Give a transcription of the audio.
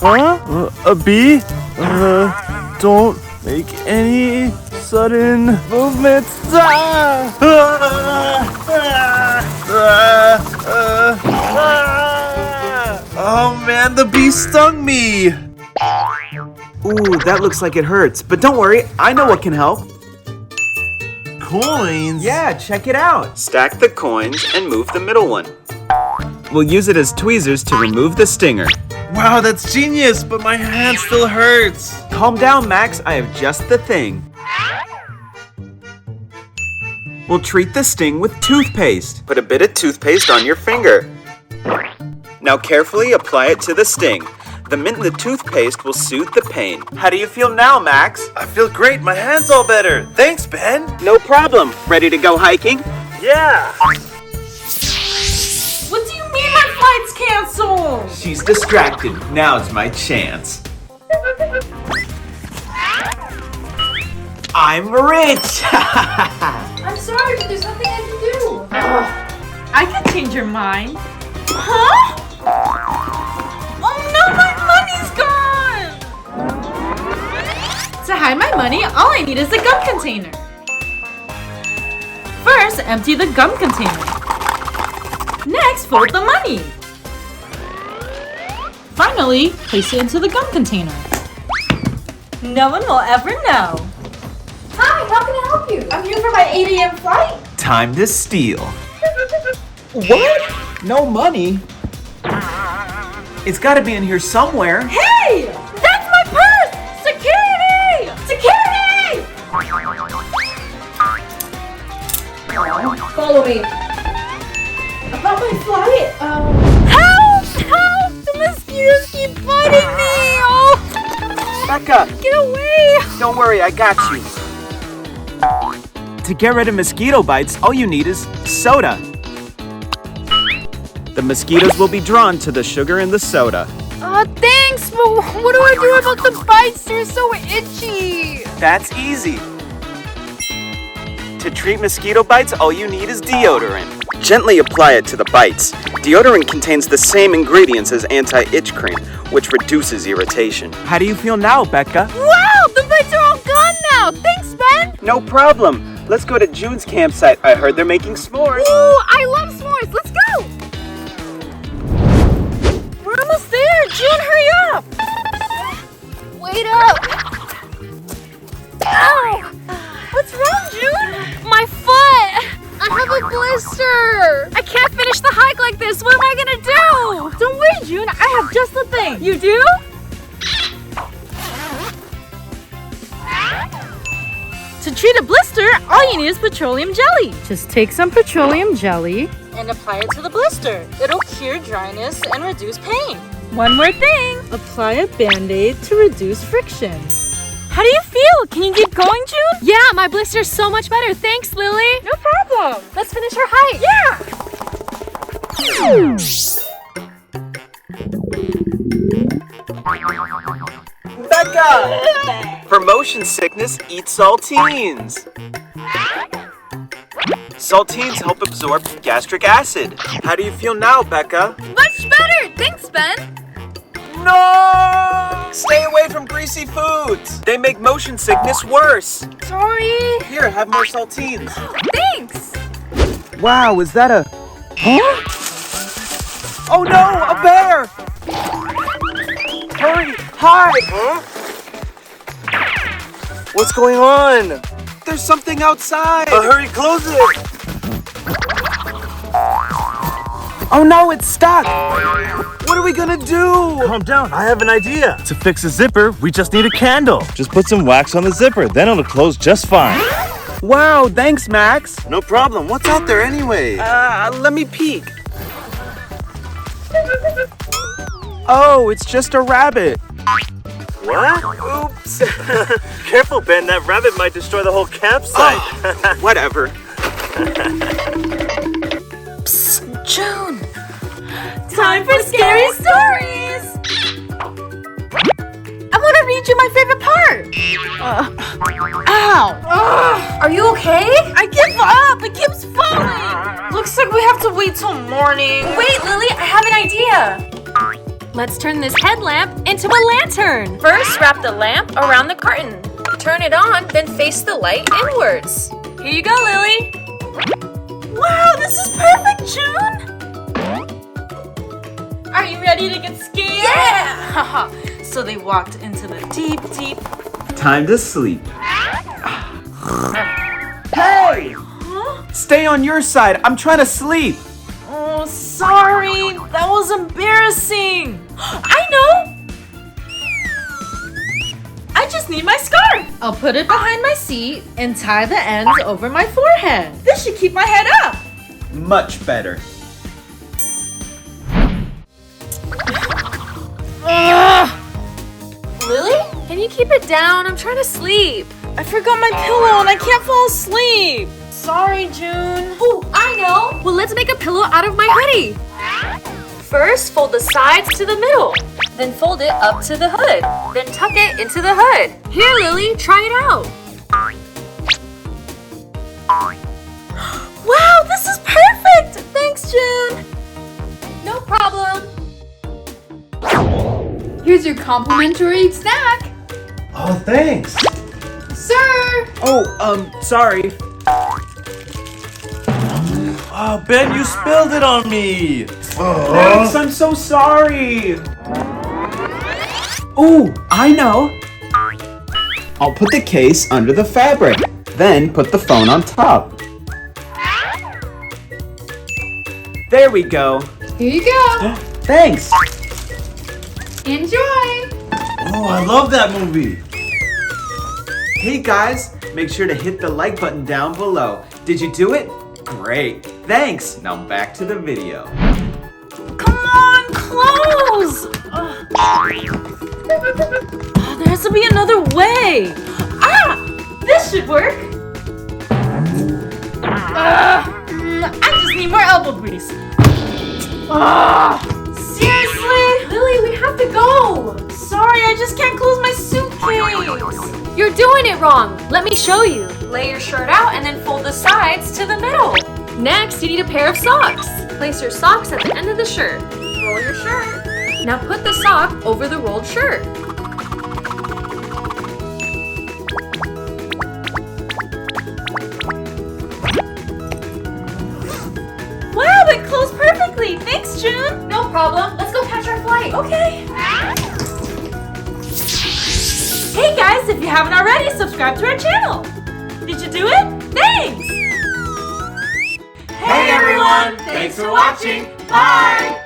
Huh? A bee? Don't make any sudden movements. Oh man, the bee stung me! Ooh, that looks like it hurts. But don't worry, I know what can help. Coins? Yeah, check it out. Stack the coins and move the middle one. We'll use it as tweezers to remove the stinger. Wow, that's genius, but my hand still hurts. Calm down, Max. I have just the thing. We'll treat the sting with toothpaste. Put a bit of toothpaste on your finger. Now carefully apply it to the sting. The mint in the toothpaste will soothe the pain. How do you feel now, Max? I feel great. My hand's all better. Thanks, Ben. No problem. Ready to go hiking? Yeah. What do you mean my flight's canceled? She's distracted. Now's my chance. I'm rich! I'm sorry, but there's nothing I can do. I can change your mind. Huh? Oh no, my money's gone! To hide my money, all I need is a gum container. First, empty the gum container. Next, fold the money. Finally, place it into the gum container. No one will ever know. Hi, how can I help you? I'm here for my 8 a.m. flight. Time to steal. What? No money? It's gotta be in here somewhere. Hey! That's my purse! Security! Security! Follow me. About my flight, Help! Help! The mosquitoes keep biting me! Oh! Becca! Get away! Don't worry, I got you. To get rid of mosquito bites, all you need is soda. The mosquitoes will be drawn to the sugar in the soda. Thanks, but what do I do about the bites? They're so itchy. That's easy. To treat mosquito bites, all you need is deodorant. Gently apply it to the bites. Deodorant contains the same ingredients as anti-itch cream, which reduces irritation. How do you feel now, Becca? Wow, the bites are all gone now. Thanks, Ben. No problem. Let's go to June's campsite. I heard they're making s'mores. Ooh, I love s'mores. Let's go. We're almost there. June, hurry up. Wait up. Ow. What's wrong, June? My foot. I have a blister. I can't finish the hike like this. What am I gonna do? Don't worry, June. I have just the thing. You do? To treat a blister, all you need is petroleum jelly. Just take some petroleum jelly and apply it to the blister. It'll cure dryness and reduce pain. One more thing. Apply a Band-Aid to reduce friction. How do you feel? Can you keep going, June? Yeah, my blister's so much better. Thanks, Lily. No problem. Let's finish our hike. Yeah! Becca! For motion sickness, eat saltines. Saltines help absorb gastric acid. How do you feel now, Becca? Much better. Thanks, Ben. No! Stay away from greasy foods. They make motion sickness worse. Sorry. Here, have more saltines. Thanks. Wow, is that a... Huh? Oh no, a bear! Hurry, hide! Huh? What's going on? There's something outside! Hurry, close it! Oh no, it's stuck! What are we gonna do? Calm down, I have an idea. To fix a zipper, we just need a candle. Just put some wax on the zipper, then it'll close just fine. Wow, thanks, Max. No problem. What's out there anyway? Let me peek. Oh, it's just a rabbit. What? Oops. Careful, Ben. That rabbit might destroy the whole campsite. Oh, whatever. Psst, June. Time for scary stories. I want to read you my favorite part. Ow. Are you okay? I give up. It keeps falling. Looks like we have to wait till morning. Wait, Lily. I have an idea. Let's turn this headlamp into a lantern. First, wrap the lamp around the curtain. Turn it on, then face the light inwards. Here you go, Lily. Wow, this is perfect, June! Are you ready to get scared? Yeah! So they walked into the deep, deep... Time to sleep. Hey! Huh? Stay on your side. I'm trying to sleep. Oh, sorry. That was embarrassing. I know! I just need my scarf. I'll put it behind my seat and tie the ends over my forehead. This should keep my head up. Much better. Lily, can you keep it down? I'm trying to sleep. I forgot my pillow and I can't fall asleep. Sorry, June. Oh, I know. Well, let's make a pillow out of my hoodie. First, fold the sides to the middle. Then fold it up to the hood. Then tuck it into the hood. Here, Lily, try it out. Wow, this is perfect. Thanks, June. No problem. Here's your complimentary snack. Oh, thanks. Sir! Oh, sorry. Oh, Ben, you spilled it on me. Thanks, I'm so sorry. Ooh, I know. I'll put the case under the fabric, then put the phone on top. There we go. Here you go. Thanks. Enjoy. Oh, I love that movie. Hey guys, make sure to hit the like button down below. Did you do it? Great. Thanks. Now back to the video. Come on, close. There has to be another way. Ah, this should work. I just need more elbow grease. Seriously? Lily, we have to go. Sorry, I just can't close my suitcase. You're doing it wrong. Let me show you. Lay your shirt out and then fold the sides to the middle. Next, you need a pair of socks. Place your socks at the end of the shirt. Roll your shirt. Now put the sock over the rolled shirt. Wow, it closed perfectly. Thanks, June. No problem. Let's go catch our flight. Okay. Hey guys, if you haven't already, subscribe to our channel. Did you do it? Thanks. Hey everyone, thanks for watching. Bye.